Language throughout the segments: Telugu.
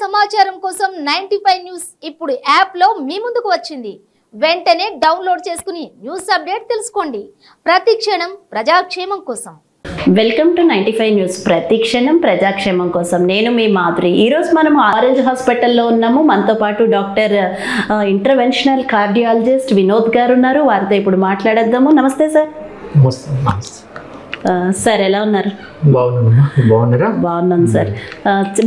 సమాచారం కోసం 95 న్యూస్ ఇప్పుడు యాప్ లో మీ ముందుకు వచ్చింది. వెంటనే డౌన్లోడ్ చేసుకుని న్యూస్ అప్డేట్ తెలుసుకోండి. ప్రతి క్షణం ప్రజాక్షేమం కోసం. Welcome to 95 news. ప్రతి క్షణం ప్రజాక్షేమం కోసం. నేను మీ మాధురి. ఈరోజు మనం ఆరెంజ్ హాస్పిటల్లో ఉన్నాము. మనతో పాటు డాక్టర్ ఇంటర్వెన్షనల్ కార్డియాలజిస్ట్ వినోద్ గారు ఉన్నారు. వారితో ఇప్పుడు మాట్లాడేద్దాము. నమస్తే సార్. సార్ ఎలా ఉన్నారు? బాగున్నాను సార్.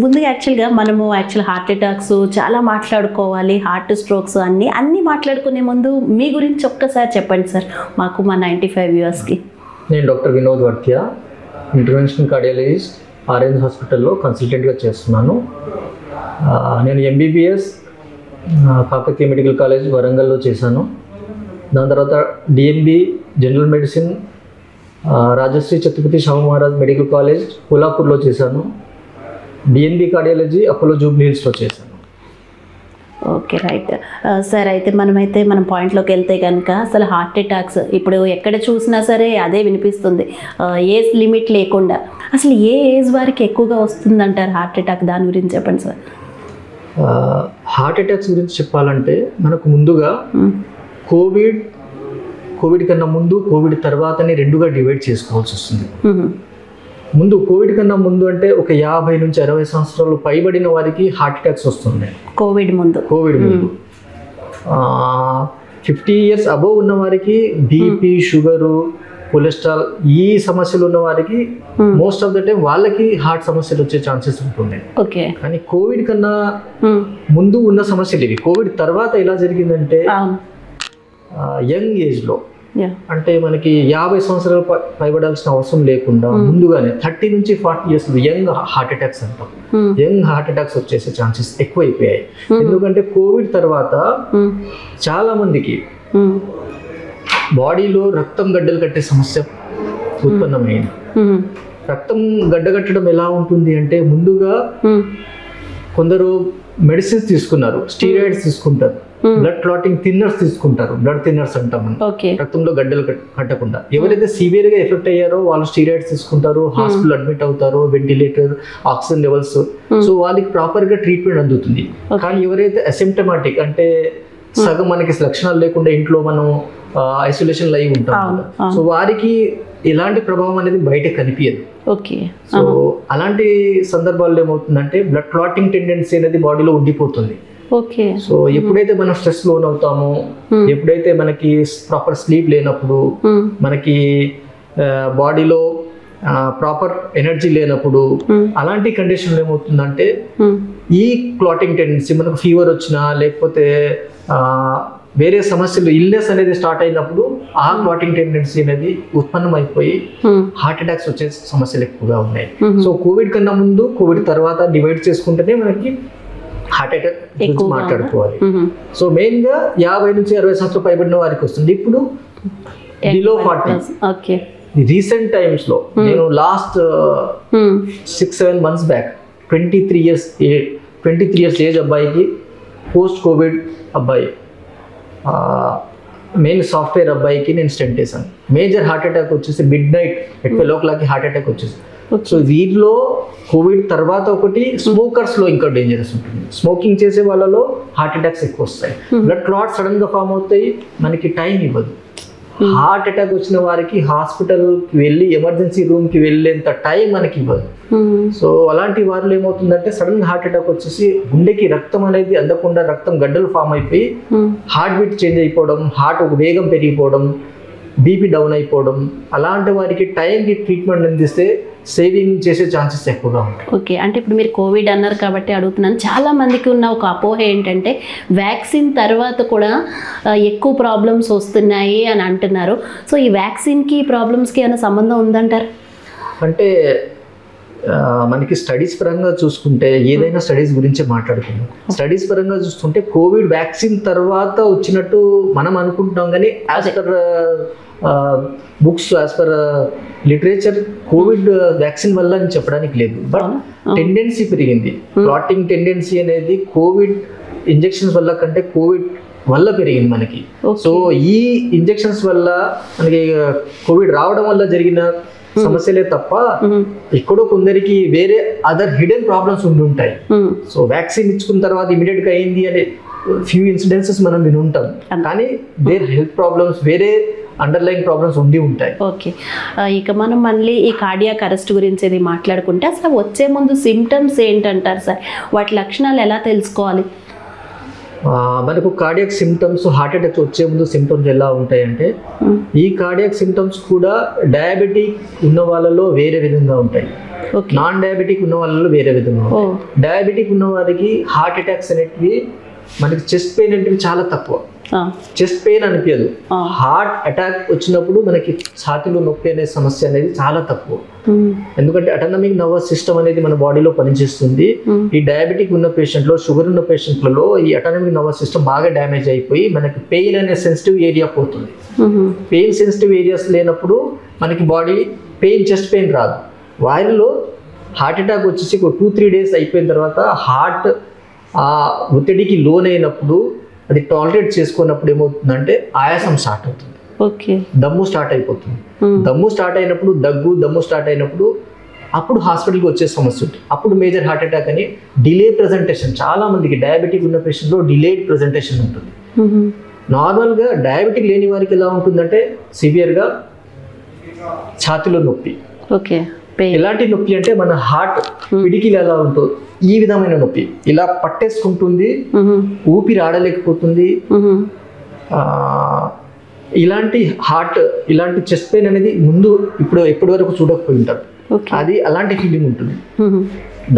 ముందుగా యాక్చువల్గా మనము హార్ట్ అటాక్స్ చాలా మాట్లాడుకోవాలి, హార్ట్ స్ట్రోక్స్ అన్నీ మాట్లాడుకునే ముందు మీ గురించి ఒక్కసారి చెప్పండి సార్ మాకు, మా 95 వ్యూవర్స్కి. నేను doctor Vinod Vartya, interventional cardiologist, orange హాస్పిటల్లో కన్సల్టెంట్గా చేస్తున్నాను. నేను ఎంబీబీఎస్ కాకతీయ మెడికల్ కాలేజ్ వరంగల్లో చేశాను. దాని తర్వాత DMB general medicine Rajashree Chhatrapati Shahu Maharaj medical college కోల్హాపూర్లో చేశాను. డిఎన్బి కార్డియాలజీ అపోలో జూబ్లీ హిల్స్లో చేశాను. Okay, right sir. అయితే మనం పాయింట్లోకి వెళ్తే కనుక అసలు హార్ట్ అటాక్స్ ఇప్పుడు ఎక్కడ చూసినా సరే అదే వినిపిస్తుంది, ఏజ్ లిమిట్ లేకుండా. అసలు ఏ ఏజ్ వారికి ఎక్కువగా వస్తుందంటారు హార్ట్ అటాక్? దాని గురించి చెప్పండి సార్. హార్ట్ అటాక్స్ గురించి చెప్పాలంటే మనకు ముందుగా కోవిడ్ కన్నా ముందు, కోవిడ్ తర్వాతని రెండుగా డివైడ్ చేసుకోవాల్సి వస్తుంది. ముందు కోవిడ్ కన్నా ముందు అంటే ఒక 50 నుంచి 60 సంవత్సరాలు పైబడిన వారికి హార్ట్ అటాక్స్ వస్తున్నాయి. కోవిడ్ ముందు 50 ఇయర్స్ అబోవ్ ఉన్న వారికి బీపీ, షుగరు, కొలెస్ట్రాల్ ఈ సమస్యలు ఉన్న వారికి మోస్ట్ ఆఫ్ ద టైం వాళ్ళకి హార్ట్ సమస్యలు వచ్చే ఛాన్సెస్ ఉంటున్నాయి. కానీ కోవిడ్ కన్నా ముందు ఉన్న సమస్యలు ఇవి. కోవిడ్ తర్వాత ఎలా జరిగిందంటే యంగ్ ఏజ్లో, అంటే మనకి 50 సంవత్సరాలు పైబడాల్సిన అవసరం లేకుండా ముందుగానే 30 నుంచి 40 ఇయర్స్ యంగ్ హార్ట్ అటాక్స్ అంటాం. యంగ్ హార్ట్ అటాక్స్ వచ్చేసే ఛాన్సెస్ ఎక్కువైపోయాయి. ఎందుకంటే కోవిడ్ తర్వాత చాలా మందికి బాడీలో రక్తం గడ్డలు కట్టే సమస్య ఉత్పన్నమైంది. రక్తం గడ్డగట్టడం ఎలా ఉంటుంది అంటే ముందుగా కొందరు మెడిసిన్స్ తీసుకున్నారు, స్టీరాయిడ్స్ తీసుకుంటారు, బ్లడ్ క్లాటింగ్ థిన్నర్స్ తీసుకుంటారు, బ్లడ్ థిన్నర్స్ అంటాం మనం, రక్తంలో గడ్డలు కట్టకుండా. ఎవరైతే సివియర్ గా ఎఫెక్ట్ అయ్యారో వాళ్ళు స్టీరాయిడ్స్ తీసుకుంటారు, హాస్పిటల్ అడ్మిట్ అవుతారు, వెంటిలేటర్, ఆక్సిజన్ లెవెల్స్, సో వాళ్ళకి ప్రాపర్ గా ట్రీట్మెంట్ అందుతుంది. కానీ ఎవరైతే అసిమ్టమాటిక్ అంటే సగం మనకి లక్షణాలు లేకుండా ఇంట్లో మనం ఐసోలేషన్ అయి ఉంటాం, సో వారికి ఎలాంటి ప్రభావం అనేది బయట కనిపించదు. సో అలాంటి సందర్భాల్లో ఏమవుతుందంటే బ్లడ్ క్లాటింగ్ టెండెన్సీ అనేది బాడీలో ఉండిపోతుంది. సో ఎప్పుడైతే మనం స్ట్రెస్ లోన్ అవుతామో, ఎప్పుడైతే మనకి ప్రాపర్ స్లీప్ లేనప్పుడు, మనకి బాడీలో ప్రాపర్ ఎనర్జీ లేనప్పుడు, అలాంటి కండిషన్లో ఏమవుతుందంటే ఈ క్లాటింగ్ టెండెన్సీ మనకు ఫీవర్ వచ్చినా లేకపోతే వేరే సమస్యలు ఇల్నెస్ అనేది స్టార్ట్ అయినప్పుడు ఆ క్లాటింగ్ టెండెన్సీ అనేది ఉత్పన్నమైపోయి హార్ట్ అటాక్స్ వచ్చే సమస్యలు ఎక్కువగా ఉన్నాయి. సో కోవిడ్ కన్నా ముందు, కోవిడ్ తర్వాత డివైడ్ చేసుకుంటేనే మనకి హార్ట్ అటాక్ గురించి మాట్లాడుకోవాలి. సో మెయిన్ గా 50 నుంచి 60 సంవత్సరాలు పైబడిన వారికి వస్తుంది. ఇప్పుడు బిలో 40 రీసెంట్ టైమ్స్ లో నేను last 6-7 months back 23 years age అబ్బాయికి, పోస్ట్ కోవిడ్ అబ్బాయి, మెయిన్ సాఫ్ట్వేర్ అబ్బాయికి నేను స్టెంట్ వేసాను. మేజర్ హార్ట్ అటాక్ వచ్చేసి mid night 12 o'clock heart attack వచ్చేసి. సో వీటిలో కోవిడ్ తర్వాత ఒకటి స్మోకర్స్ లో ఇంకా డేంజరస్ ఉంటుంది. స్మోకింగ్ చేసే వాళ్ళలో హార్ట్ అటాక్స్ ఎక్కువ వస్తాయి. బ్లడ్ క్లాట్ సడన్ గా ఫామ్ అవుతాయి, మనకి టైం ఇవ్వదు. హార్ట్ అటాక్ వచ్చిన వారికి హాస్పిటల్కి వెళ్ళి ఎమర్జెన్సీ రూమ్కి వెళ్ళేంత టైం మనకి ఇవ్వదు. సో అలాంటి వారిలో ఏమవుతుందంటే సడన్ హార్ట్ అటాక్ వచ్చేసి గుండెకి రక్తం అనేది అందకుండా రక్తం గడ్డలు ఫామ్ అయిపోయి హార్ట్ బీట్ చేంజ్ అయిపోవడం, హార్ట్ ఒక వేగం పెరిగిపోవడం, బీపీ డౌన్ అయిపోవడం, అలాంటి వారికి టైంకి ట్రీట్మెంట్ అందిస్తే సేవింగ్ చేసే ఛాన్సెస్ ఎక్కువగా ఉంటాయి. ఓకే, అంటే ఇప్పుడు మీరు కోవిడ్ అన్నారు కాబట్టి అడుగుతున్నాను. చాలా మందికి ఉన్న ఒక అపోహ ఏంటంటే వ్యాక్సిన్ తర్వాత కూడా ఎక్కువ ప్రాబ్లమ్స్ వస్తున్నాయి అని అంటున్నారు. సో ఈ వ్యాక్సిన్కి ప్రాబ్లమ్స్కి ఏమైనా సంబంధం ఉందంటారు? అంటే మనకి స్టడీస్ పరంగా చూసుకుంటే, ఏదైనా స్టడీస్ గురించే మాట్లాడుకున్నాం. స్టడీస్ పరంగా చూసుకుంటే కోవిడ్ వ్యాక్సిన్ తర్వాత వచ్చినట్టు మనం అనుకుంటున్నాం, కానీ as per books, as per literature Covid vaccine వల్ల అని చెప్పడానికి లేదు. బట్ టెండెన్సీ పెరిగింది. క్లాటింగ్ టెండెన్సీ అనేది కోవిడ్ ఇంజెక్షన్స్ వల్ల కంటే కోవిడ్ వల్ల పెరిగింది మనకి. సో ఈ ఇంజెక్షన్స్ వల్ల మనకి కోవిడ్ రావడం వల్ల జరిగిన సమస్యలే తప్ప ఎక్కడో కొందరికి వేరే అదర్ హిడెన్ ప్రాబ్లమ్స్ ఉండి ఉంటాయి. సో వ్యాక్సిన్ ఇచ్చుకున్న తర్వాత ఇమీడియట్ గా అయింది అనే ఫ్యూ ఇన్సిడెన్సెస్ మనం విని ఉంటాం, కానీ దేర్ హెల్త్ ప్రాబ్లమ్స్ వేరే అండర్లైన్ ప్రాబ్లమ్స్ ఉండి ఉంటాయి. ఓకే, ఇక మనం మళ్ళీ ఈ కార్డియాక్ అరెస్ట్ గురించి ఇది మాట్లాడుకుంటే అసలు వచ్చే ముందు సిమ్టమ్స్ ఏంటంటారు సార్? వాటి లక్షణాలు ఎలా తెలుసుకోవాలి? మనకు కార్డియాక్ సిమ్టమ్స్, హార్ట్ అటాక్ వచ్చే ముందు సిమ్టమ్స్ ఎలా ఉంటాయంటే, ఈ కార్డియాక్ సిమ్టమ్స్ కూడా డయాబెటిక్ ఉన్న వాళ్ళలో వేరే విధంగా ఉంటాయి, నాన్ డయాబెటిక్ ఉన్న వాళ్ళలో వేరే విధంగా ఉంటాయి. డయాబెటిక్ ఉన్న వారికి హార్ట్ అటాక్స్ అనేటివి మనకి చెస్ట్ పెయిన్ అనేవి చాలా తక్కువ, చెస్ట్ పెయిన్ అనిపించదు. హార్ట్ అటాక్ వచ్చినప్పుడు మనకి ఛాతీలో నొప్పి అనే సమస్య అనేది చాలా తక్కువ, ఎందుకంటే అటానమిక్ నర్వస్ సిస్టమ్ అనేది మన బాడీలో పనిచేస్తుంది. ఈ డయాబెటిక్ ఉన్న పేషెంట్లో, షుగర్ ఉన్న పేషెంట్లలో ఈ అటానమిక్ నర్వస్ సిస్టమ్ బాగా డ్యామేజ్ అయిపోయి మనకి పెయిన్ అనే సెన్సిటివ్ ఏరియా పోతుంది. పెయిన్ సెన్సిటివ్ ఏరియాస్ లేనప్పుడు మనకి బాడీ పెయిన్, చెస్ట్ పెయిన్ రాదు. వారిలో హార్ట్ అటాక్ వచ్చేసి 2-3 days అయిపోయిన తర్వాత హార్ట్ ఆ ఒత్తిడికి లోనైనప్పుడు, అది టాలరేట్ చేసుకున్నప్పుడు ఏమవుతుందంటే ఆయాసం స్టార్ట్ అవుతుంది, దమ్ము స్టార్ట్ అయిపోతుంది. దమ్ము స్టార్ట్ అయినప్పుడు, దమ్ము స్టార్ట్ అయినప్పుడు అప్పుడు హాస్పిటల్కి వచ్చే సమస్య ఉంటుంది. అప్పుడు మేజర్ హార్ట్ అటాక్ అని డిలే ప్రజెంటేషన్, చాలా మందికి డయాబెటిక్ ఉన్న పేషెంట్లో డిలేడ్ ప్రజెంటేషన్ ఉంటుంది. నార్మల్గా డయాబెటిక్ లేని వారికి ఎలా ఉంటుందంటే సివియర్గా ఛాతీలో నొప్పి. ఎలాంటి నొప్పి అంటే మన హార్ట్ పిడికిలు ఎలా ఉంటుందో ఈ విధమైన నొప్పి, ఇలా పట్టేసుకుంటుంది, ఊపిరి ఆడలేకపోతుంది. ఇలాంటి చెస్ట్ పెయిన్ అనేది ముందు ఎప్పటి వరకు చూడకపోయి ఉంటారు, అది అలాంటి ఫీలింగ్ ఉంటుంది.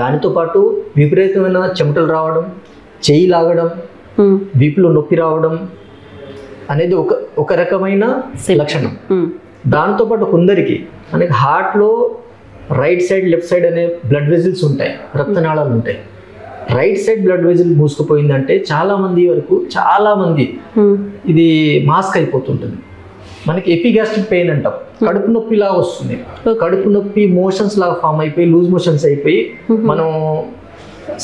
దానితో పాటు విపరీతమైన చెమటలు రావడం, చేయి లాగడం, వీపులో నొప్పి రావడం అనేది ఒక రకమైన లక్షణం. దాంతోపాటు కొందరికి మనకి హార్ట్లో రైట్ సైడ్, లెఫ్ట్ సైడ్ అనే బ్లడ్ వెజిల్స్ ఉంటాయి, రక్తనాళాలు ఉంటాయి. రైట్ సైడ్ బ్లడ్ వెజిల్ మూసుకుపోయిందంటే చాలా మంది ఇది మాస్క్ అయిపోతుంటుంది. మనకి ఎపిగాస్ట్రిక్ పెయిన్ అంటాం, కడుపు నొప్పి లాగా వస్తుంది. కడుపు నొప్పి మోషన్స్ లాగా ఫామ్ అయిపోయి, లూజ్ మోషన్స్ అయిపోయి, మనం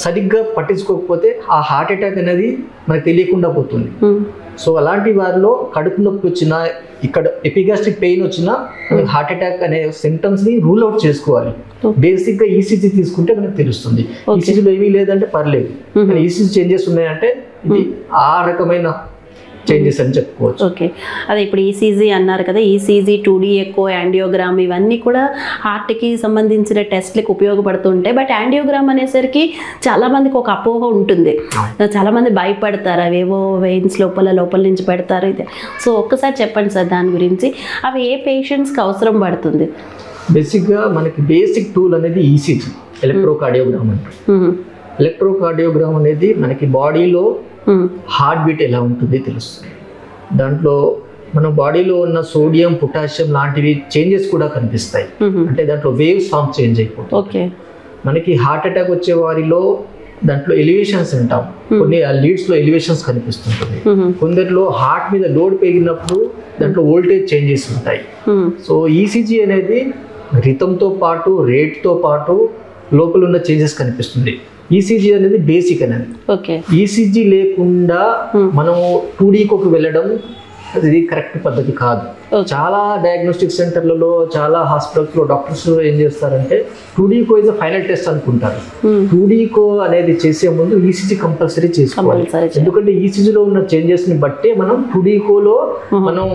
సరిగ్గా పట్టించుకోకపోతే ఆ హార్ట్ అటాక్ అనేది మనకు తెలియకుండా పోతుంది. సో అలాంటి వారిలో కడుపు నొప్పి వచ్చినా, ఇక్కడ ఎపిగాస్ట్రిక్ పెయిన్ వచ్చినా మనకి హార్ట్ అటాక్ అనే సిమ్టమ్స్ ని రూల్ అవుట్ చేసుకోవాలి. బేసిక్ గా ఈసీజీ తీసుకుంటే మనకు తెలుస్తుంది. ఈసీజీలో ఏమీ లేదంటే పర్లేదు, కానీ ఈసీజీ చేంజెస్ ఉన్నాయంటే ఇది ఆ రకమైన చేంజెస్ అని చెప్పుకోవచ్చు. ఓకే, అదే ఇప్పుడు ఈసీజీ అన్నారు కదా, ఈసీజీ, 2D ఎకో, యాంజియోగ్రామ్ ఇవన్నీ కూడా హార్ట్కి సంబంధించిన టెస్ట్లకు ఉపయోగపడుతుంటాయి. బట్ యాంజియోగ్రామ్ అనేసరికి చాలామందికి ఒక అపోహ ఉంటుంది, చాలామంది భయపడతారు, అవేవో వెయిన్స్ లోపల నుంచి పెడతారు ఇది. సో ఒక్కసారి చెప్పండి సార్ దాని గురించి, అవి ఏ పేషెంట్స్కి అవసరం పడుతుంది? బేసిక్గా మనకి బేసిక్ టూల్ అనేది ఈసీజీ, ఎలక్ట్రోకార్డియోగ్రామ్ అంటారు. ఎలక్ట్రోకార్డియోగ్రామ్ అనేది మనకి బాడీలో హార్ట్ బీట్ ఎలా ఉంటుంది తెలుస్తుంది. దాంట్లో మన బాడీలో ఉన్న సోడియం, పొటాషియం లాంటివి చేంజెస్ కూడా కనిపిస్తాయి. అంటే దాంట్లో వేవ్స్ ఫామ్ చేంజ్ అయిపోతుంది. మనకి హార్ట్ అటాక్ వచ్చే వారిలో దాంట్లో ఎలివేషన్స్ ఉంటాం, కొన్ని లీడ్స్ లో ఎలివేషన్స్ కనిపిస్తుంటుంది. కొందరిలో హార్ట్ మీద లోడ్ పెరిగినప్పుడు దాంట్లో వోల్టేజ్ చేంజెస్ ఉంటాయి. సో ఈసీజీ అనేది రిథంతో పాటు, రేట్తో పాటు లోపల ఉన్న చేంజెస్ కనిపిస్తుంది. ఈసీజీ అనేది బేసిక్ అనేది. ఈసీజీ లేకుండా మనం 2Dకి వెళ్ళడం అది కరెక్ట్ పద్ధతి కాదు. చాలా డయాగ్నోస్టిక్ సెంటర్లలో, చాలా హాస్పిటల్స్లో డాక్టర్స్ ఏం చేస్తారంటే 2Dకో ఇస్ ఫైనల్ టెస్ట్ అనుకుంటారు. 2Dకో అనేది చేసే ముందు ఈసీజీ కంపల్సరీ చేసుకోవాలి. ఎందుకంటే ఈసీజీలో ఉన్న చేంజెస్ ని బట్టే మనం 2Dకోలో మనం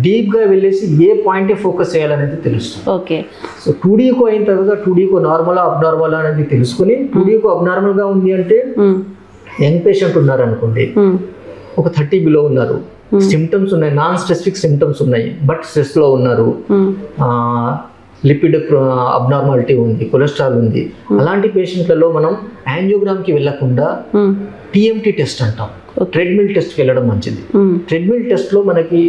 డీప్ గా వెళ్ళేసి ఏ పాయింట్ ఫోకస్ చేయాలనేది తెలుస్తుంది. సో 2Dకో అయిన తర్వాత 2Dకో నార్మల్, అబ్నార్మల్ అనేది తెలుసుకుని, 2Dకో అబ్నార్మల్ గా ఉంది అంటే యంగ్ పేషెంట్ ఉన్నారు అనుకోండి, ఒక 30 బిలో ఉన్నారు, సిమ్టమ్స్ ఉన్నాయి, నాన్ స్పెసిఫిక్ సిమ్టమ్స్ ఉన్నాయి, బట్ స్ట్రెస్ లో ఉన్నారు, లిపిడ్ అబ్నార్మాలిటీ ఉంది, కొలెస్ట్రాల్ ఉంది, అలాంటి పేషెంట్లలో మనం యాంజియోగ్రామ్ కి వెళ్ళకుండా టీఎంటీ టెస్ట్ అంటాం, ట్రెడ్మిల్ టెస్ట్కి వెళ్ళడం మంచిది. ట్రెడ్మిల్ టెస్ట్ లో మనకి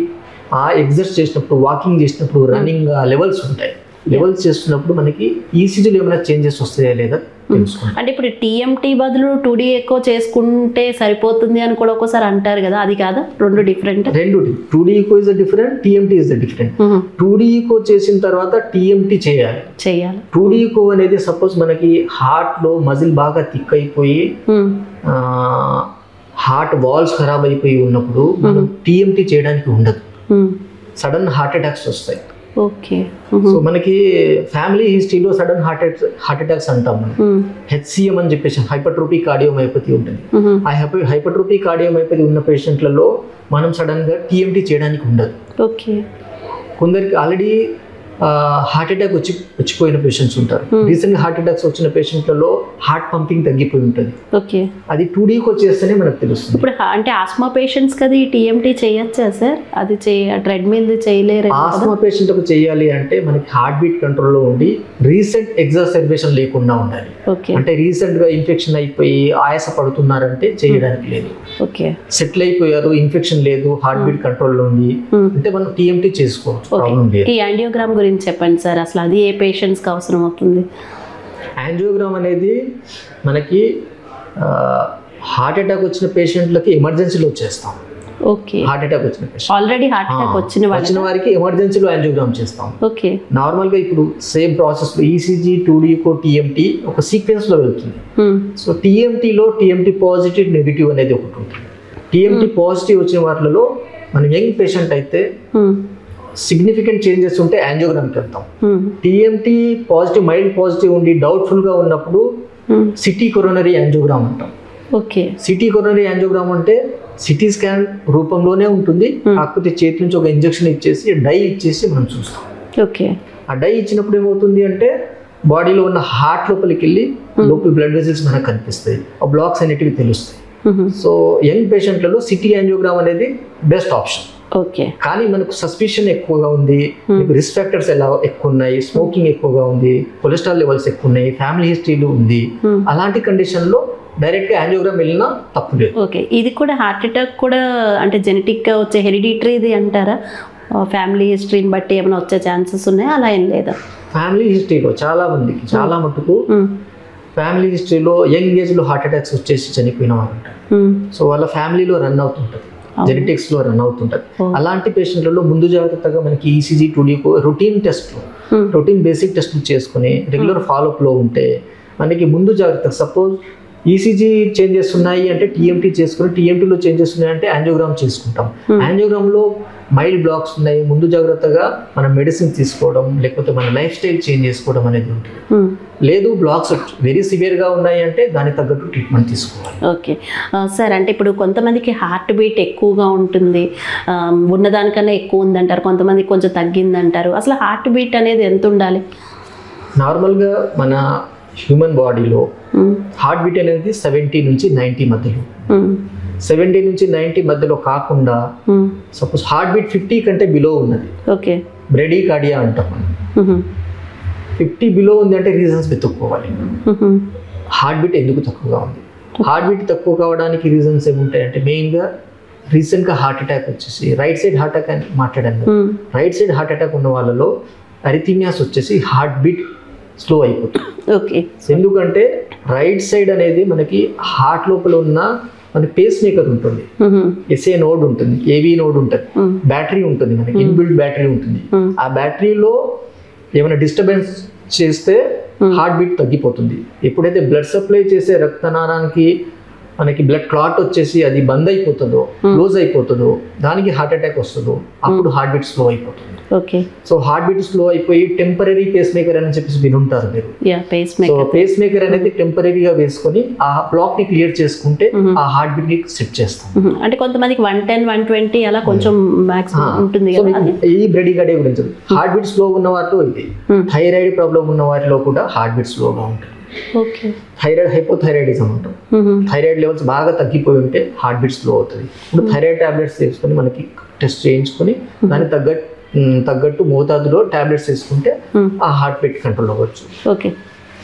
ఆ ఎక్సర్సైజ్ చేసినప్పుడు, వాకింగ్ చేసినప్పుడు, రన్నింగ్ లెవెల్స్ ఉంటాయి. లెవెల్స్ చేస్తున్నప్పుడు మనకి ఈసీజీలో ఏమైనా చేంజెస్ వస్తాయా లేదా తెలుసుకోండి. అంటే ఇప్పుడు టీఎంటీ బదులు 2D ఎక్కువ చేసుకుంటే సరిపోతుంది అని కూడా ఒకసారి అంటారు కదా, అది కాదా? రెండు different. 2D eco is different, TMT is different. 2D eco చేసిన తర్వాత టీఎంటీ చేయాలి. 2D ఈకో అనేది సపోజ్ మనకి హార్ట్ లో మజిల్ బాగా థిక్ అయిపోయి హార్ట్ వాల్స్ ఖరాబ్ అయిపోయి ఉన్నప్పుడు మనం టీఎంటీ చేయడానికి ఉండదు, సడన్ హార్ట్ అటాక్స్ వస్తాయి. ఓకే. సో మనకి ఫ్యామిలీ హిస్టరీలో సడన్ హార్ట్ అటాక్స్ అంటాం మనం. హెచ్సిఎం అని చెప్పేసి హైపర్ట్రోఫీ కార్డియోమైపతి ఉంటుంది. ఆ హైపర్ట్రోఫీ కార్డియోమైపతి ఉన్న పేషెంట్లలో మనం సడన్ గా టీఎంటీ చేయడానికి ఉండదు. ఓకే. కొందరికి ఆల్రెడీ హార్ట్ అటాక్ వచ్చిపోయిన పేషెంట్స్ ఉంటారు. రీసెంట్ హార్ట్ అటాక్స్ వచ్చిన పేషెంట్లలో హార్ట్ పంపింగ్ తగ్గిపోయి ఉంటుంది. ఓకే. అది 2Dకి వచ్చేస్తేనే మనకు తెలుస్తుంది. ఇప్పుడు అంటే ఆస్మా పేషెంట్స్ కదా ఈ టీఎంటీ చేయొచ్చా సార్? అది ట్రెడ్మిల్ చేయలేరు. ఆస్మా పేషెంట్లకు చేయాలి అంటే మనకి హార్ట్ బీట్ కంట్రోల్లో ఉండి రీసెంట్ ఎగ్జాసర్బేషన్ లేకుండా ఉండాలి. ఓకే. అంటే రీసెంట్ గా ఇన్ఫెక్షన్ అయిపోయి ఆయాస పడుతున్నారంటే చేయడానికి లేదు. ఓకే. సెటిల్ అయిపోయారు, ఇన్ఫెక్షన్ లేదు, హార్ట్ బీట్ కంట్రోల్లో ఉంది అంటే మనం టీఎంటీ చేసుకోవచ్చు, ప్రాబ్లం లేదు. ఈ యాంజియోగ్రామ్ గురించి చెప్పండి సార్, అసలు అది ఏ పేషెంట్స్కి అవసరం అవుతుంది? యాంజియోగ్రామ్ అనేది మనకి హార్ట్ అటాక్ వచ్చిన పేషెంట్లకి ఎమర్జెన్సీలో చేస్తాం. ఓకే. హార్ట్ అటాక్ వచ్చిన పేషెంట్ ఆల్రెడీ హార్ట్ అటాక్ వచ్చిన వారికి ఎమర్జెన్సీలో యాంజియోగ్రామ్ చేస్తాం. ఓకే. నార్మల్ గా ఇప్పుడు సేమ్ ప్రాసెస్ లో ఈసీజీ 2D టీఎంటీ ఒక సీక్వెన్స్ లో వెళ్తుంది. సో టీఎంటీలో టీఎంటీ పాజిటివ్ నెగిటివ్ అనేది ఒకటి ఉంటుంది. టీఎంటీ పాజిటివ్ వచ్చిన వాటిలో మనం యంగ్ పేషెంట్ అయితే సిగ్నిఫికెంట్ చేంజెస్ ఉంటే యాంజియోగ్రామ్కి వెళ్తాం. టీఎంటీ పాజిటివ్ మైల్డ్ పాజిటివ్ ఉండి డౌట్ఫుల్ గా ఉన్నప్పుడు సిటీ కొరోనరీ యాంజియోగ్రామ్ అంటాం. ఓకే. సిటీ కొరోనరీ యాంజియోగ్రామ్ అంటే సిటీ స్కాన్ రూపంలోనే ఉంటుంది, కాకపోతే చేతి నుంచి ఒక ఇంజెక్షన్ ఇచ్చేసి డై ఇచ్చేసి మనం చూస్తాం. ఓకే. ఆ డై ఇచ్చినప్పుడు ఏమవుతుంది అంటే బాడీలో ఉన్న హార్ట్ లోపలికి వెళ్ళి లోపల బ్లడ్ వెజల్స్ మనకు కనిపిస్తాయి, ఆ బ్లాక్స్ అనేటివి తెలుస్తాయి. సో యంగ్ పేషెంట్లలో సిటీ యాంజియోగ్రామ్ అనేది బెస్ట్ ఆప్షన్. ఓకే. కానీ మనకు సస్పిషన్ ఎక్కువగా ఉంది, మీకు రిస్క్ ఫ్యాక్టర్స్ ఎలా ఎక్కువ ఉన్నాయి, స్మోకింగ్ ఎక్కువగా ఉంది, కొలెస్ట్రాల్ లెవెల్స్ ఎక్కువ ఉన్నాయి, ఫ్యామిలీ హిస్టరీలు ఉంది, అలాంటి కండిషన్లో డైరెక్ట్గా యాంజియోగ్రామ్ వెళ్ళినా తప్పు లేదు. ఓకే. ఇది కూడా హార్ట్ అటాక్ కూడా అంటే జెనెటిక్గా వచ్చే హెరిడిటరీది అంటారా? ఫ్యామిలీ హిస్టరీని బట్టి ఏమైనా వచ్చే ఛాన్సెస్ ఉన్నాయా, అలా ఏం లేదా? ఫ్యామిలీ హిస్టరీలో చాలా మందికి చాలా మటుకు ఫ్యామిలీ హిస్టరీలో యంగ్ ఏజ్లో హార్ట్ అటాక్స్ వచ్చేసి చనిపోయిన వారు ఉంటారు. సో వాళ్ళ ఫ్యామిలీలో రన్ అవుతుంటుంది, జెనెటిక్స్ లో రన్ అవుతుంటుంది. అలాంటి పేషెంట్లలో ముందు జాగ్రత్తగా మనకి ఈసీజీ 2D రొటీన్ టెస్ట్లు, రొటీన్ బేసిక్ టెస్ట్లు చేసుకుని రెగ్యులర్ ఫాలోఅప్ లో ఉంటే మనకి ముందు జాగ్రత్త. సపోజ్ ఈసీజీ చేంజెస్ ఉన్నాయి అంటే టీఎంటీ చేసుకుని, టీఎంటీలో చేంజెస్ ఉన్నాయంటే యాంజియోగ్రామ్ చేసుకుంటాం. యాంజియోగ్రామ్లో మైల్డ్ బ్లాక్స్ ఉన్నాయి, ముందు జాగ్రత్తగా మనం మెడిసిన్ తీసుకోవడం లేకపోతే మన లైఫ్ స్టైల్ చేంజ్ చేసుకోవడం అనేది ఉంటుంది. లేదు బ్లాక్స్ వెరీ సివియర్గా ఉన్నాయి అంటే దానికి తగ్గట్టు ట్రీట్మెంట్ తీసుకోవాలి. Okay sir. అంటే ఇప్పుడు కొంతమందికి హార్ట్ బీట్ ఎక్కువగా ఉంటుంది, ఉన్నదానికన్నా ఎక్కువ ఉందంటారు, కొంతమందికి కొంచెం తగ్గిందంటారు. అసలు హార్ట్ బీట్ అనేది ఎంత ఉండాలి? నార్మల్గా మన హ్యూమన్ బాడీలో హార్ట్ బీట్ అనేది 70 నుంచి 90 మధ్యలో, 70 నుంచి 90 మధ్యలో కాకుండా సపోజ్ హార్ట్ బీట్ 50 కంటే బిలో ఉన్నది, ఓకే, బ్రెడీకార్డియా అంటాం మనం. 50 బిలో ఉంది అంటే రీజన్స్ వెతుక్కోవాలి. హార్ట్ బీట్ ఎందుకు తక్కువగా ఉంది? హార్ట్ బీట్ తక్కువ కావడానికి రీజన్స్ ఏముంటాయంటే మెయిన్గా రీసెంట్గా హార్ట్ అటాక్ వచ్చేసి రైట్ సైడ్ హార్ట్ అటాక్ అని మాట్లాడాను. రైట్ సైడ్ హార్ట్ అటాక్ ఉన్న వాళ్ళలో అరిథీమియాస్ వచ్చేసి హార్ట్ బీట్ స్లో అయిపోతుంది. ఓకే. ఎందుకంటే రైట్ సైడ్ అనేది మనకి హార్ట్ లోపల ఉన్న మనకి పేస్ మేకర్ ఉంటుంది, ఎస్ఏ నోడ్ ఉంటుంది, ఏవి నోడ్ ఉంటుంది, బ్యాటరీ ఉంటుంది, మనకి ఇన్బిల్డ్ బ్యాటరీ ఉంటుంది. ఆ బ్యాటరీలో ఏమైనా డిస్టర్బెన్స్ చేస్తే హార్ట్ బీట్ తగ్గిపోతుంది. ఎప్పుడైతే బ్లడ్ సప్లై చేసే రక్తనాళానికి మనకి బ్లడ్ క్లాట్ వచ్చేసి అది బంద్ అయిపోతుందో, క్లోజ్ అయిపోతుందో, దానికి హార్ట్ అటాక్ వస్తుందో అప్పుడు హార్ట్ బీట్ స్లో అయిపోతుంది. Okay. So heart beat slow అయిపోయి టెంపరీ పేస్ మేకర్ అని చెప్పేసి వినుంటారు మీరు. సో పేస్ మేకర్ అనేది టెంపరీగా వేసుకొని ఆ బ్లాక్ ని క్లియర్ చేసుకుంటే ఆ హార్ట్ బీట్ ని సెట్ చేస్తాం. అంటే కొంతమందికి 110, 120 అలా కొంచెం మాక్సిమం ఉంటుంది. ఈ బ్రెడీకార్డియా గురించి హార్ట్ బీట్ స్లో ఉన్న వారిలో ఇది, థైరాయిడ్ ప్రాబ్లం ఉన్న వారిలో కూడా హార్ట్ బీట్ స్లోగా ఉంటుంది. థైరాయిడ్ హైపోథైరాయిడిజం అంటాం. థైరాయిడ్ లెవెల్స్ బాగా తగ్గిపోయి ఉంటే హార్ట్ బీట్ స్లో అవుతుంది. ఇప్పుడు థైరాయిడ్ టాబ్లెట్స్ తీసుకొని మనకి టెస్ట్ చేయించుకొని దానికి తగ్గట్టు మోతాదులో టాబ్లెట్స్ తీసుకుంటే ఆ హార్ట్ బీట్ కంట్రోల్ అవ్వచ్చు. ఓకే.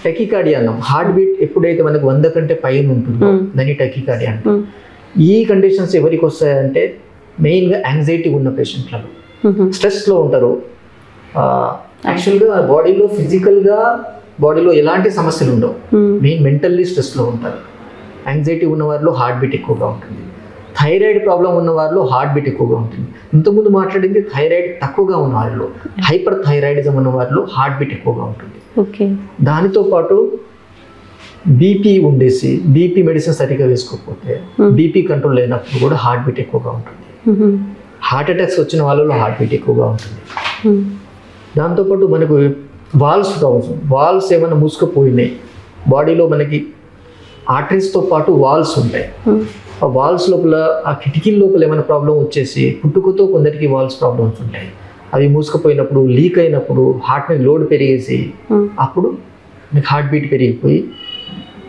టెకికార్డియా అన్నాం. హార్ట్ బీట్ ఎప్పుడైతే మనకి 100 కంటే పైన ఉంటుందో దాన్ని టెకికార్డియా అంటాం. ఈ కండిషన్స్ ఎవరికి వస్తాయంటే మెయిన్గా యాంగ్జైటీ ఉన్న పేషెంట్లలో, స్ట్రెస్లో ఉంటారు. యాక్చువల్గా బాడీలో ఫిజికల్గా బాడీలో ఎలాంటి సమస్యలు ఉండవు, మెయిన్ మెంటల్లీ స్ట్రెస్లో ఉంటారు. యాంగ్జైటీ ఉన్న వారిలో హార్ట్ బీట్ ఎక్కువగా ఉంటుంది. థైరాయిడ్ ప్రాబ్లం ఉన్న వారిలో హార్ట్ బీట్ ఎక్కువగా ఉంటుంది. ఇంతకుముందు మాట్లాడింది థైరాయిడ్ తక్కువగా ఉన్న వారిలో, హైపర్ థైరాయిడిజం ఉన్న వారిలో హార్ట్ బీట్ ఎక్కువగా ఉంటుంది. దానితో పాటు బీపీ ఉండేసి బీపీ మెడిసిన్ సరిగ్గా వేసుకోకపోతే బీపీ కంట్రోల్ లేనప్పుడు కూడా హార్ట్ బీట్ ఎక్కువగా ఉంటుంది. హార్ట్ అటాక్స్ వచ్చిన వాళ్ళలో హార్ట్ బీట్ ఎక్కువగా ఉంటుంది. దాంతోపాటు మనకు వాల్స్ ఏమైనా మూసుకుపోయినాయి, బాడీలో మనకి ఆర్టరీస్తో పాటు వాల్స్ ఉంటాయి. ఆ వాల్స్ లోపల, ఆ కిటికీల లోపల ఏమైనా ప్రాబ్లం వచ్చేసి పుట్టుకతో కొందరికి వాల్స్ ప్రాబ్లమ్స్ ఉంటాయి. అవి మూసుకుపోయినప్పుడు, లీక్ అయినప్పుడు హార్ట్ మీద లోడ్ పెరిగేసి అప్పుడు మీకు హార్ట్ బీట్ పెరిగిపోయి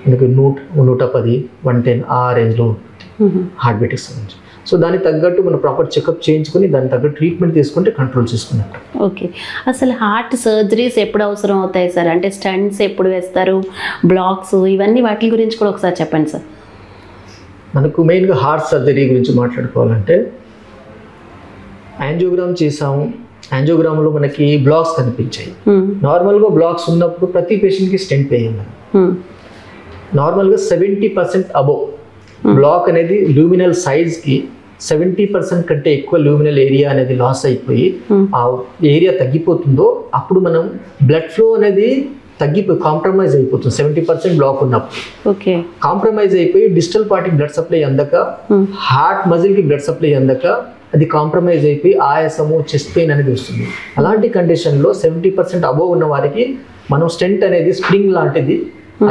మనకు 110, 110 ఆ రేంజ్లో ఉంటుంది హార్ట్ బీట్కి సంబంధించి. సో దానికి తగ్గట్టు మనం ప్రాపర్ చెకప్ చేయించుకొని దానికి తగ్గట్టు ట్రీట్మెంట్ తీసుకుంటే కంట్రోల్ చేసుకున్నట్టు. ఓకే, అసలు హార్ట్ సర్జరీస్ ఎప్పుడు అవసరం అవుతాయి సార్? అంటే స్టంట్స్ ఎప్పుడు వేస్తారు, బ్లాక్స్, ఇవన్నీ వాటి గురించి కూడా ఒకసారి చెప్పండి సార్. మనకు మెయిన్గా హార్ట్ సర్జరీ గురించి మాట్లాడుకోవాలంటే యాంజియోగ్రామ్ చేసాము. యాంజియోగ్రామ్లో మనకి బ్లాక్స్ కనిపించాయి. నార్మల్గా బ్లాక్స్ ఉన్నప్పుడు ప్రతి పేషెంట్కి స్టెంట్ వేయాలి. నార్మల్గా 70% అబోవ్ బ్లాక్ అనేది ల్యూమినల్ సైజ్కి 70% కంటే ఎక్కువ ల్యూమినల్ ఏరియా అనేది లాస్ అయిపోయి ఆ ఏరియా తగ్గిపోతుందో అప్పుడు మనం బ్లడ్ ఫ్లో అనేది కాంప్రమైజ్ అయిపోతుంది. 70% బ్లాక్ ఉన్నప్పుడు ఓకే, కాంప్రమైజ్ అయిపోయి డిజిటల్ పార్టీకి బ్లడ్ సప్లై అందక, హార్ట్ మజిల్కి బ్లడ్ సప్లై అందక అది కాంప్రమైజ్ అయిపోయి ఆయాసము, చెస్ట్ పెయిన్ అనేది వస్తుంది. అలాంటి కండిషన్లో 70% అబోవ్ ఉన్న వారికి మనం స్టెంట్ అనేది స్ప్రింగ్ లాంటిది,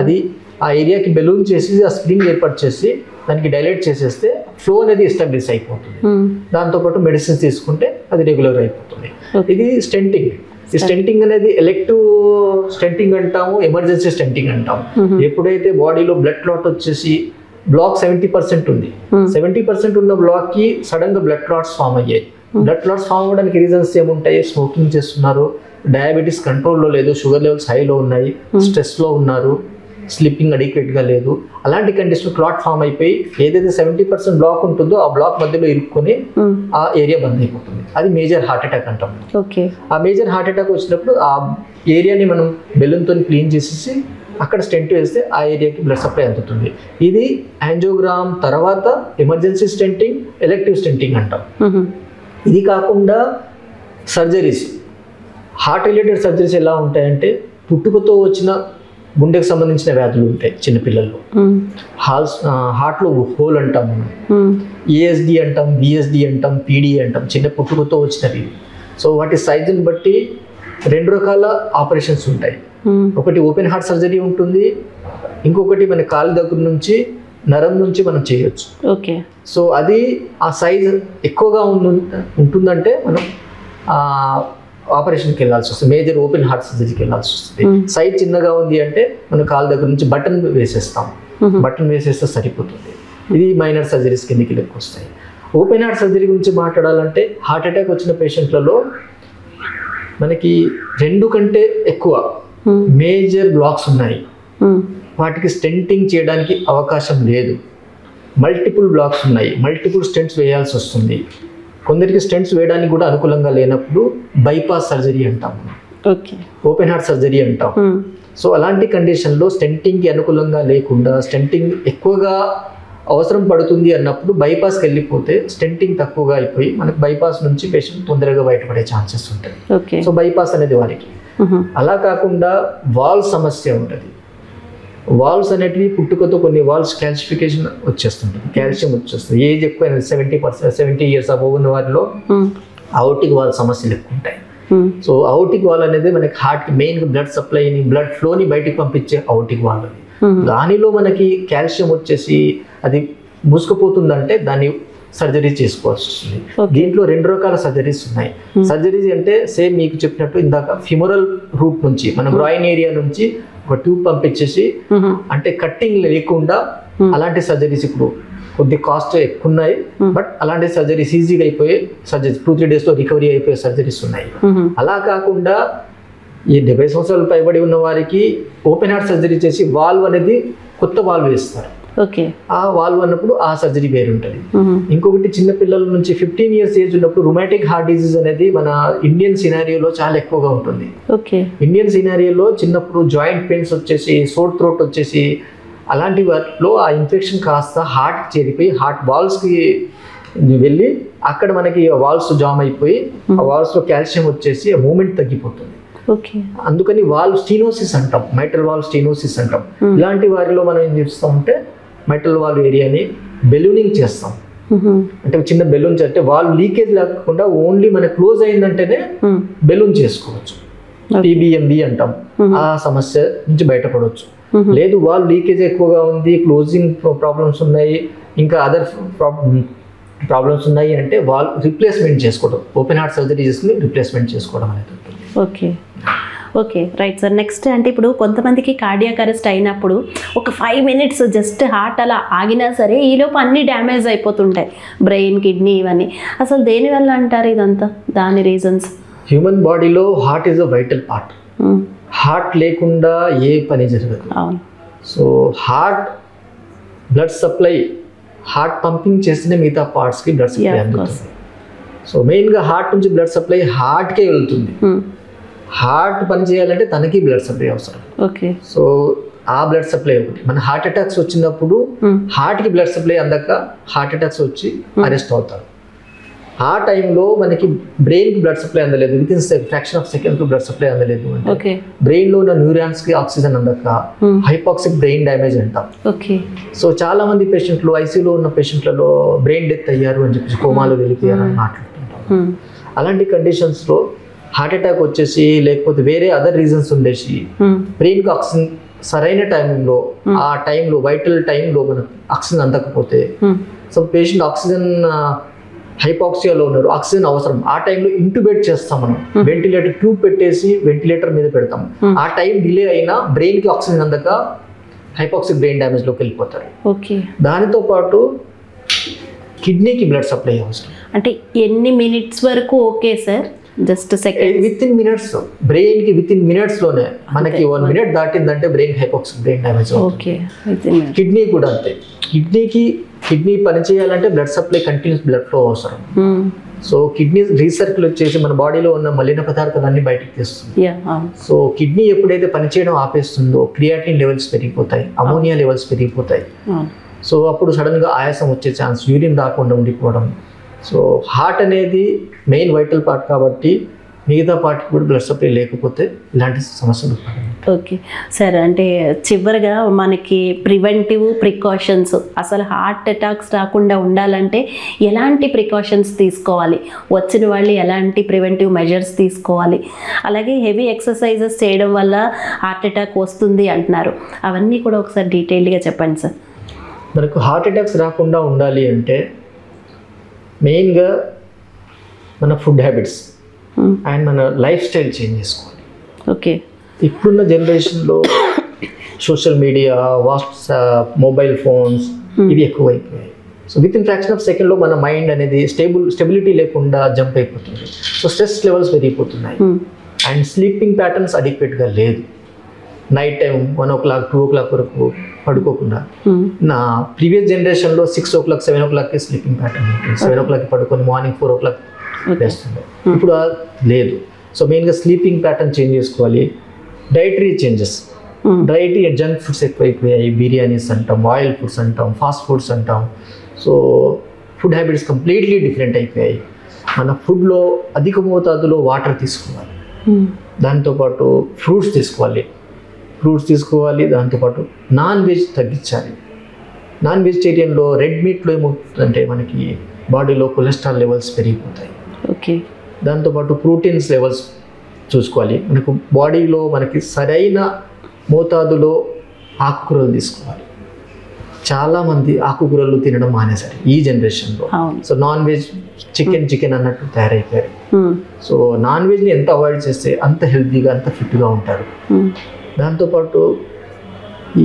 అది ఆ ఏరియాకి బెలూన్ చేసి ఆ స్ప్రింగ్ ఏర్పాటు చేసి దానికి డైలేట్ చేసేస్తే ఫ్లో అనేది ఎస్టాబ్లిష్ అయిపోతుంది. దాంతోపాటు మెడిసిన్స్ తీసుకుంటే అది రెగ్యులర్ అయిపోతుంది. ఇది స్టెంటింగ్. ఈ స్టెంటింగ్ అనేది ఎలెక్టివ్ స్టెంటింగ్ అంటాము, ఎమర్జెన్సీ స్టెంటింగ్ అంటాము. ఎప్పుడైతే బాడీలో బ్లడ్ క్లాట్ వచ్చేసి బ్లాక్ 70% ఉంది, 70% ఉన్న బ్లాక్కి సడన్గా బ్లడ్ క్లాట్స్ ఫామ్ అయ్యాయి. బ్లడ్ క్లాట్స్ ఫామ్ అవ్వడానికి రీజన్స్ ఏముంటాయి? స్మోకింగ్ చేస్తున్నారు, డయాబెటీస్ కంట్రోల్లో లేదు, షుగర్ లెవెల్స్ హైలో ఉన్నాయి, స్ట్రెస్లో ఉన్నారు, స్లీపింగ్ అడిక్వేట్గా లేదు. అలాంటి కండిషన్ క్లాట్ ఫామ్ అయిపోయి ఏదైతే 70% బ్లాక్ ఉంటుందో ఆ బ్లాక్ మధ్యలో ఇరుక్కొని ఆ ఏరియా బంద్ అయిపోతుంది. అది మేజర్ హార్ట్ అటాక్ అంటాం. ఓకే, ఆ మేజర్ హార్ట్ అటాక్ వచ్చినప్పుడు ఆ ఏరియాని మనం బెలూన్తో క్లీన్ చేసేసి అక్కడ స్టెంట్ వేస్తే ఆ ఏరియాకి బ్లడ్ సప్లై అందుతుంది. ఇది యాంజియోగ్రామ్ తర్వాత ఎమర్జెన్సీ స్టెంటింగ్, ఎలెక్టివ్ స్టెంటింగ్ అంటాం. ఇది కాకుండా సర్జరీస్, హార్ట్ రిలేటెడ్ సర్జరీస్ ఎలా ఉంటాయంటే పుట్టుకతో వచ్చిన గుండెకు సంబంధించిన వ్యాధులు ఉంటాయి చిన్నపిల్లల్లో. హార్ట్లో హోల్ అంటాం మనం, ఏఎస్డి అంటాం, బిఎస్డి అంటాం, పీడి అంటాం, చిన్న పుట్టుకతో వచ్చినవి. సో వాటి సైజుని బట్టి 2 రకాల ఆపరేషన్స్ ఉంటాయి. ఒకటి ఓపెన్ హార్ట్ సర్జరీ ఉంటుంది, ఇంకొకటి మన కాలు దగ్గర నుంచి నరం నుంచి మనం చేయొచ్చు. ఓకే, సో అది ఆ సైజ్ ఎక్కువగా ఉంటుందంటే మనం ఆపరేషన్కి వెళ్ళాల్సి వస్తుంది, మేజర్ ఓపెన్ హార్ట్ సర్జరీకి వెళ్ళాల్సి వస్తుంది. సైజ్ చిన్నగా ఉంది అంటే మనం కాలు దగ్గర నుంచి బటన్ వేసేస్తాం, బటన్ వేసేస్తే సరిపోతుంది. ఇది మైనర్ సర్జరీస్ కిందకి లెక్క వస్తాయి. ఓపెన్ హార్ట్ సర్జరీ గురించి మాట్లాడాలంటే హార్ట్ అటాక్ వచ్చిన పేషెంట్లలో మనకి 2 కంటే ఎక్కువ మేజర్ బ్లాక్స్ ఉన్నాయి, వాటికి స్టెంటింగ్ చేయడానికి అవకాశం లేదు. మల్టిపుల్ బ్లాక్స్ ఉన్నాయి, మల్టిపుల్ స్టెంట్స్ వేయాల్సి వస్తుంది. కొందరికి స్టెంట్స్ వేయడానికి కూడా అనుకూలంగా లేనప్పుడు బైపాస్ సర్జరీ అంటాం, ఓపెన్ హార్ట్ సర్జరీ అంటాం. సో అలాంటి కండిషన్లో స్టెంటింగ్కి అనుకూలంగా లేకుండా స్టెంటింగ్ ఎక్కువగా అవసరం పడుతుంది అన్నప్పుడు బైపాస్కి వెళ్ళిపోతే స్టెంటింగ్ తక్కువగా అయిపోయి మనకు బైపాస్ నుంచి పేషెంట్ తొందరగా బయటపడే ఛాన్సెస్ ఉంటాయి. సో బైపాస్ అనేది వారికి. అలా కాకుండా వాల్వ్ సమస్య ఉంటుంది. వాల్వ్స్ అనేటివి పుట్టుకతో కొన్ని వాల్వ్స్ క్యాల్సిఫికేషన్ వచ్చేస్తుంటుంది, కాల్షియం వచ్చేస్తుంది. ఏజ్ ఎక్కువ 70 years అబోవ్ ఉన్న వారిలో అఔటిక్ వాల్ సమస్యలు ఎక్కువ ఉంటాయి. సో అఔటిక్ వాల్ అనేది మనకి హార్ట్కి మెయిన్గా బ్లడ్ సప్లైని, బ్లడ్ ఫ్లోని బయటకు పంపించే అఔటిక్ వాల్. దానిలో మనకి కాల్షియం వచ్చేసి అది మూసుకుపోతుందంటే దాన్ని సర్జరీ చేసుకోవాల్సి వస్తుంది. దీంట్లో 2 రకాల సర్జరీస్ ఉన్నాయి. సర్జరీస్ అంటే సేమ్ మీకు చెప్పినట్టు ఇందాక ఫిమోరల్ రూట్ నుంచి మన బ్రైన్ ఏరియా నుంచి ఒక ట్యూబ్ పంపించేసి, అంటే కట్టింగ్ లేకుండా అలాంటి సర్జరీస్ ఇప్పుడు కొద్ది కాస్ట్ ఎక్కువ ఉన్నాయి, బట్ అలాంటి సర్జరీస్ ఈజీగా అయిపోయే సర్జరీస్ 2-3 daysలో రికవరీ అయిపోయే సర్జరీస్ ఉన్నాయి. అలా కాకుండా ఈ 70 సంవత్సరాలు పైబడి ఉన్న వారికి ఓపెన్ హార్ట్ సర్జరీ చేసి వాల్వ్ అనేది కొత్త వాల్వ్ వేస్తారు. ఆ వాల్వ్ అన్నప్పుడు ఆ సర్జరీ వేరు ఉంటుంది. ఇంకొకటి చిన్నపిల్లల నుంచి 15 years ఏజ్ ఉన్నప్పుడు రుమాటిక్ హార్ట్ డిజీజ్ అనేది మన ఇండియన్ సినారియోలో చాలా ఎక్కువగా ఉంటుంది. ఇండియన్ సినారియోలో చిన్నప్పుడు జాయింట్ పెయిన్స్ వచ్చేసి, సోర్ థ్రోట్ వచ్చేసి, అలాంటి వాటిలో ఆ ఇన్ఫెక్షన్ కాస్త హార్ట్కి చేరిపోయి హార్ట్ వాల్వ్స్కి వెళ్ళి అక్కడ మనకి వాల్వ్స్ జామ్ అయిపోయి ఆ వాల్వ్స్లో కాల్షియం వచ్చేసి ఆ మూమెంట్ తగ్గిపోతుంది. అందుకని వాల్వ్ స్టీనోసిస్ అంటాం, మైట్రల్ వాల్వ్ స్టీనోసిస్ అంటాం. ఇలాంటి వారిలో మనం ఏం చేస్తామంటే మైట్రల్ వాల్వ్ ఏరియాని బెలూనింగ్ చేస్తాం. అంటే చిన్న బెలూన్ అంటే వాల్వ్ లీకేజ్ లేకుండా ఓన్లీ మనకి క్లోజ్ అయిందంటేనే బెలూన్ చేసుకోవచ్చు. PBMB అంటాం. ఆ సమస్య నుంచి బయటపడవచ్చు. లేదు వాల్వ్ లీకేజ్ ఎక్కువగా ఉంది, క్లోజింగ్ ప్రాబ్లమ్స్ ఉన్నాయి, ఇంకా అదర్ ప్రాబ్లమ్స్ ఉన్నాయి అంటే వాల్వ్ రిప్లేస్మెంట్ చేసుకోవడం, ఓపెన్ హార్ట్ సర్జరీ చేసుకుని రిప్లేస్మెంట్ చేసుకోవడం అనేది ఉంటుంది. Okay okay right sir. Next అంటే ఇప్పుడు కొంతమందికి కార్డియాక్ అరెస్ట్ అయినప్పుడు ఒక 5 minutes జస్ట్ హార్ట్ అలా ఆగినా సరే ఈలోపు అన్ని డ్యామేజ్ అయిపోతుంటాయి, బ్రెయిన్, కిడ్నీ ఇవన్నీ. అసలు దేనివల్ల అంటారు ఇదంతా, దాని రీజన్స్? హ్యూమన్ బాడీలో heart is a vital part. Heart లేకుండా ఏ పని జరగదు. అవును. So heart blood supply, heart pumping చేస్తేనే మిగతా పార్ట్స్కి బ్లడ్ సప్లై అందుతుంది. సో మెయిన్గా హార్ట్ నుంచి బ్లడ్ సప్లై హార్ట్కే వెళ్తుంది. హార్ట్ పని చేయాలంటే తనకి బ్లడ్ సప్లై అవసరం. ఓకే. సో ఆ బ్లడ్ సప్లై ఒకటి. మన హార్ట్ అటాక్స్ వచ్చినప్పుడు హార్ట్కి బ్లడ్ సప్లై అందక హార్ట్ అటాక్స్ వచ్చి అరెస్ట్ అవుతారు. ఆ టైంలో మనకి బ్రెయిన్కి బ్లడ్ సప్లై అందలేదు, విత్ ఇన్ ఫ్రాక్షన్ ఆఫ్ సెకండ్కి బ్లడ్ సప్లై అందలేదు అంటే బ్రెయిన్లో ఉన్న న్యూరాన్స్కి ఆక్సిజన్ అందక హైపాక్సిక్ బ్రెయిన్ డ్యామేజ్ అంటాం. ఓకే. సో చాలా మంది పేషెంట్లు ఐసీయూలో ఉన్న పేషెంట్లలో బ్రెయిన్ డెత్ అయ్యారు అని చెప్పేసి, కోమాలో వెళ్ళిపోయారు అని మాట్లాడుతుంటాం. అలాంటి కండిషన్స్లో హార్ట్ అటాక్ వచ్చేసి లేకపోతే వేరే అదర్ రీజన్స్ ఉండేసి బ్రెయిన్కి ఆక్సిజన్ సరైన టైంలో, ఆ టైంలో వైటల్ టైంలో మనకు ఆక్సిజన్ అందకపోతే, సో పేషెంట్ ఆక్సిజన్ హైపాక్సియాలో ఉన్నారు, ఆక్సిజన్ అవసరం, ఆ టైంలో ఇంట్యూబేట్ చేస్తాం మనం, వెంటిలేటర్ ట్యూబ్ పెట్టేసి వెంటిలేటర్ మీద పెడతాం. ఆ టైం డిలే అయినా బ్రెయిన్కి ఆక్సిజన్ అందక హైపాక్సిక్ బ్రెయిన్ డ్యామేజ్లోకి వెళ్ళిపోతారు. ఓకే. దానితో పాటు కిడ్నీకి బ్లడ్ సప్లై అవసరం. అంటే ఎన్ని మినిట్స్ వరకు okay sir? Just second, within minutes. బ్రెయిన్కి విత్ ఇన్ మినిట్స్లోనే మనకి 1 minute దాటిందంటే బ్రెయిన్ హైపాక్సిక్ బ్రెయిన్ డ్యామేజ్ అవుతుంది. కిడ్నీ కూడా అంతే. కిడ్నీ పని చేయాలంటే blood supply, continuous blood flow అవసరం. సో కిడ్నీ రీసర్క్యులేట్ చేసి మన బాడీలో ఉన్న మలిన పదార్థాలన్నీ బయటకు తీస్తుంది. సో కిడ్నీ ఎప్పుడైతే పనిచేయడం ఆపేస్తుందో క్రియాటిన్ లెవెల్స్ పెరిగిపోతాయి, అమోనియా లెవెల్స్ పెరిగిపోతాయి. సో అప్పుడు సడన్గా ఆయాసం వచ్చే ఛాన్స్, యూరిన్ రాకుండా ఉండిపోవడం. సో హార్ట్ అనేది మెయిన్ వైటల్ పార్ట్ కాబట్టి మిగతా పార్ట్కి కూడా బ్లడ్ సప్లై లేకపోతే ఇలాంటి సమస్యలు. Okay sir. అంటే చివరిగా మనకి ప్రివెంటివ్ ప్రికాషన్స్, అసలు హార్ట్ అటాక్స్ రాకుండా ఉండాలంటే ఎలాంటి ప్రికాషన్స్ తీసుకోవాలి, వచ్చిన వాళ్ళు ఎలాంటి ప్రివెంటివ్ మెజర్స్ తీసుకోవాలి, అలాగే హెవీ ఎక్సర్సైజెస్ చేయడం వల్ల హార్ట్ అటాక్ వస్తుంది అంటున్నారు, అవన్నీ కూడా ఒకసారి డీటెయిల్డ్గా చెప్పండి సార్. మనకు హార్ట్ అటాక్స్ రాకుండా ఉండాలి అంటే మెయిన్గా మన ఫుడ్ హ్యాబిట్స్ అండ్ మన లైఫ్ స్టైల్ చేంజ్ చేసుకోవాలి. ఓకే. ఇప్పుడున్న జనరేషన్లో social media, WhatsApp, mobile phones ఇవి ఎక్కువైపోయాయి. So within fraction of సెకండ్లో మన మైండ్ అనేది స్టెబిలిటీ లేకుండా జంప్ అయిపోతుంది. సో స్ట్రెస్ లెవెల్స్ పెరిగిపోతున్నాయి అండ్ స్లీపింగ్ ప్యాటర్న్స్ అడిక్వేట్గా లేదు. నైట్ టైం 1 o'clock 2 o'clock వరకు పడుకోకుండా, నా ప్రీవియస్ జనరేషన్లో 6 o'clock 7 o'clockకి స్లీపింగ్ ప్యాటర్న్ ఉంటుంది. 7 o'clock పడుకొని మార్నింగ్ 4 o'clock వేస్తుంది. ఇప్పుడు లేదు. సో మెయిన్గా స్లీపింగ్ ప్యాటర్న్ చేంజ్ చేసుకోవాలి. Dietary changes, dietary junk foods ఎక్కువైపోయాయి, బిర్యానీస్ అంటాం, ఆయిల్ ఫుడ్స్ అంటాం, ఫాస్ట్ ఫుడ్స్ అంటాం. So food habits completely different అయిపోయాయి. మన ఫుడ్లో అధిక మోతాదులో వాటర్ తీసుకోవాలి, దాంతోపాటు ఫ్రూట్స్ తీసుకోవాలి. దాంతోపాటు నాన్ వెజ్ తగ్గించాలి. నాన్ వెజిటేరియన్లో రెడ్ మీట్లో ఏమవుతుందంటే మనకి బాడీలో కొలెస్ట్రాల్ లెవెల్స్ పెరిగిపోతాయి. ఓకే. దాంతోపాటు ప్రోటీన్స్ లెవెల్స్ చూసుకోవాలి. మనకు బాడీలో మనకి సరైన మోతాదులో ఆకుకూరలు తీసుకోవాలి. చాలామంది ఆకుకూరలు తినడం మానేశారు ఈ జనరేషన్లో. సో నాన్ వెజ్ చికెన్ అన్నట్టు తయారైపోయారు. సో నాన్ వెజ్ని ఎంత అవాయిడ్ చేస్తే అంత హెల్తీగా, అంత ఫిట్గా ఉంటారు. దాంతోపాటు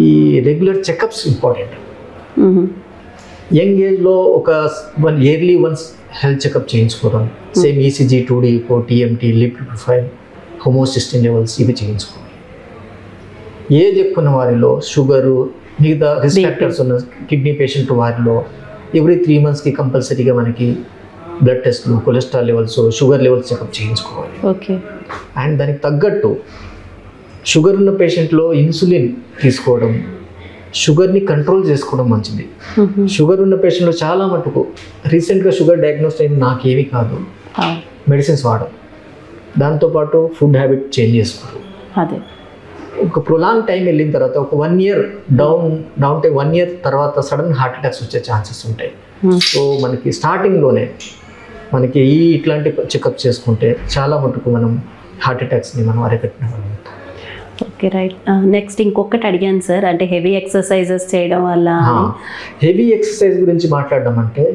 ఈ రెగ్యులర్ చెకప్స్ ఇంపార్టెంట్. యంగ్ ఏజ్లో ఒక ఇయర్లీ వన్స్ హెల్త్ చెకప్ చేయించుకోవడం, same ECG, 2D echo, TMT, lipid profile, homocysteine levels ఇవి చేయించుకోవాలి. ఏజ్ ఎక్కువ వారిలో, షుగరు, మిగతా రిస్క్ ఫ్యాక్టర్స్ ఉన్న కిడ్నీ పేషెంట్ వారిలో ఎవ్రీ 3 monthsకి కంపల్సరీగా మనకి బ్లడ్ టెస్ట్లు, cholesterol levels, sugar levels checkup చేయించుకోవాలి. ఓకే. అండ్ దానికి తగ్గట్టు షుగర్ ఉన్న పేషెంట్లో ఇన్సులిన్ తీసుకోవడం, షుగర్ని కంట్రోల్ చేసుకోవడం మంచిది. షుగర్ ఉన్న పేషెంట్లో చాలా మటుకు రీసెంట్గా షుగర్ డయాగ్నోస్ అయింది, నాకేమీ కాదు, మెడిసిన్స్ వాడడం. దాంతోపాటు ఫుడ్ హ్యాబిట్ చేంజ్ చేసుకోవడం. అదే ఒక ప్రొలాంగ్ టైం వెళ్ళిన తర్వాత ఒక 1 year డౌన్ టైం 1 year తర్వాత సడన్ హార్ట్ అటాక్స్ వచ్చే ఛాన్సెస్ ఉంటాయి. సో మనకి స్టార్టింగ్లోనే మనకి ఇట్లాంటి చెకప్ చేసుకుంటే చాలా మటుకు మనం హార్ట్ అటాక్స్ని మనం అరికట్టగలుగుతాం. Okay right. నెక్స్ట్ ఇంకొకటి అడిగాను సార్, అంటే హెవీ ఎక్సర్సైజెస్ చేయడం వల్ల. హెవీ ఎక్సర్సైజ్ గురించి మాట్లాడడం అంటే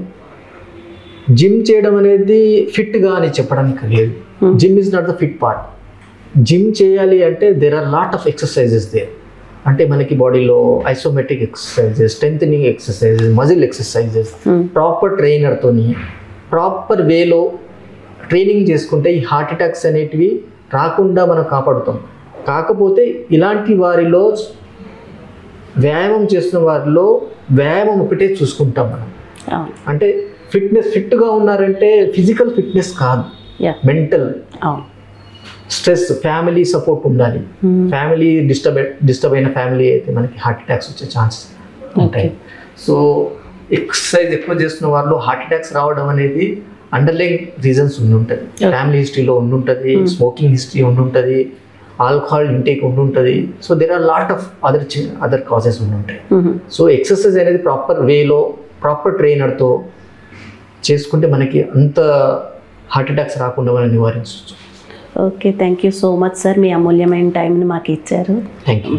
జిమ్ చేయడం అనేది ఫిట్గా అని చెప్పడానికి లేదు. Gym is not the fit part. Gym చేయాలి అంటే there are lot of exercises there. అంటే మనకి బాడీలో isometric exercises, strengthening exercises, muscle exercises proper ట్రైనర్తోని ప్రాపర్ వేలో ట్రైనింగ్ చేసుకుంటే ఈ హార్ట్ అటాక్స్ అనేటివి రాకుండా మనం కాపాడుతాం. కాకపోతే ఇలాంటి వారిలో వ్యాయామం చేస్తున్న వారిలో వ్యాయామం ఒకటే చూసుకుంటాం మనం. అంటే ఫిట్గా ఉన్నారంటే ఫిజికల్ ఫిట్నెస్ కాదు, మెంటల్ స్ట్రెస్, ఫ్యామిలీ సపోర్ట్ ఉండాలి. ఫ్యామిలీ డిస్టర్బ్ అయిన ఫ్యామిలీ అయితే మనకి హార్ట్ అటాక్స్ వచ్చే ఛాన్సెస్ ఉంటాయి. సో ఎక్సర్సైజ్ ఎక్కువ చేస్తున్న వారిలో హార్ట్ అటాక్స్ రావడం అనేది అండర్లైన్ రీజన్స్ ఉండుంటుంది. ఫ్యామిలీ హిస్టరీలో ఉండుంటుంది, స్మోకింగ్ హిస్టరీ ఉండుంటుంది, ఆల్కహాల్ ఇంటేక్ ఉండుంటుంది. So there are lot of other causes ఉండుంటాయి. సో ఎక్సర్సైజ్ అనేది ప్రాపర్ వేలో ప్రాపర్ ట్రైనర్తో చేసుకుంటే మనకి అంత హార్ట్ అటాక్స్ రాకుండా మనం నివారించవచ్చు. Okay, thank you so much sir, మీ అమూల్యమైన టైంని మాకు ఇచ్చారు. Thank you.